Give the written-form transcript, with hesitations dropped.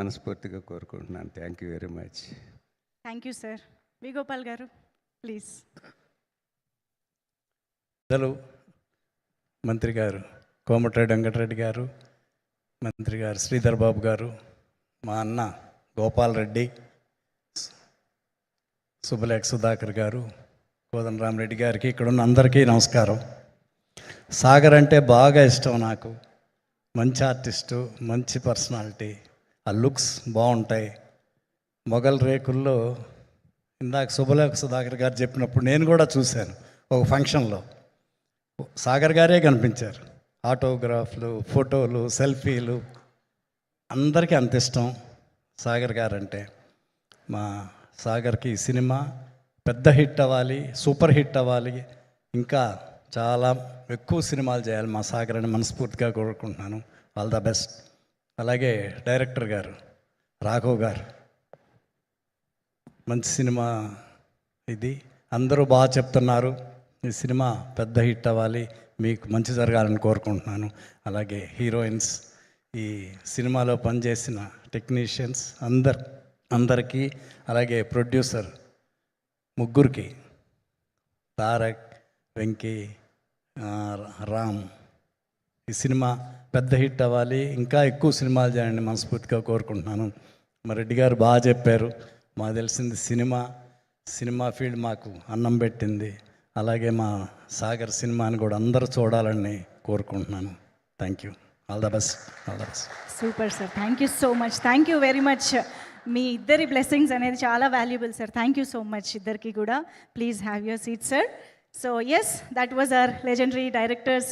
మనస్ఫూర్తిగా కోరుకుంటున్నాను. Thank you very much. Thank you sir. V Gopal గారు ప్లీజ్. పెద్దలు మంత్రి గారు కోమటిరెడ్డి వెంకటరెడ్డి గారు, మంత్రి గారు శ్రీధర్ బాబు గారు, మా అన్న గోపాల్ రెడ్డి, సుబ్బలేఖ సుధాకర్ గారు, కోదండరామరెడ్డి గారికి, ఇక్కడ ఉన్న అందరికీ నమస్కారం. సాగర్ అంటే బాగా ఇష్టం నాకు. మంచి ఆర్టిస్టు, మంచి పర్సనాలిటీ, ఆ లుక్స్ బాగుంటాయి. మొగల్ రేకుల్లో ఇందాక సుబ్బలేఖ సుధాకర్ గారు చెప్పినప్పుడు నేను కూడా చూశాను ఒక ఫంక్షన్లో. సాగర్ గారే కనిపించారు. ఆటోగ్రాఫ్లు, ఫోటోలు, సెల్ఫీలు, అందరికీ అంత ఇష్టం సాగర్ గారు అంటే. మా సాగర్కి సినిమా పెద్ద హిట్ అవ్వాలి, సూపర్ హిట్ అవ్వాలి, ఇంకా చాలా ఎక్కువ సినిమాలు చేయాలి మా సాగర్ అని మనస్ఫూర్తిగా కోరుకుంటున్నాను. All the best. అలాగే డైరెక్టర్ గారు రాఘవ్ గారు, మంచి సినిమా ఇది, అందరూ బాగా చెప్తున్నారు. ఈ సినిమా పెద్ద హిట్ అవ్వాలి, మీకు మంచి జరగాలని కోరుకుంటున్నాను. అలాగే హీరోయిన్స్, ఈ సినిమాలో పనిచేసిన టెక్నీషియన్స్ అందరికీ, అలాగే ప్రొడ్యూసర్ ముగ్గురికి, తారక్, వెంకీ, రామ్, ఈ సినిమా పెద్ద హిట్ అవ్వాలి, ఇంకా ఎక్కువ సినిమాలు చేయండి మనస్ఫూర్తిగా కోరుకుంటున్నాను. మా రెడ్డి గారు బాగా చెప్పారు. మాకు తెలిసింది సినిమా ఫీల్డ్ మాకు అన్నం పెట్టింది. అలాగే మా సాగర్ సినిమాని కూడా అందరూ చూడాలని కోరుకుంటున్నాను. Thank you. All the best. All the best. Super sir. Thank you so much. Thank you very much. మీ ఇద్దరి బ్లెస్సింగ్స్ అనేది చాలా valuable sir. Thank you so much ఇద్దరికి కూడా. Please have your seat sir. So yes, that was our legendary directors.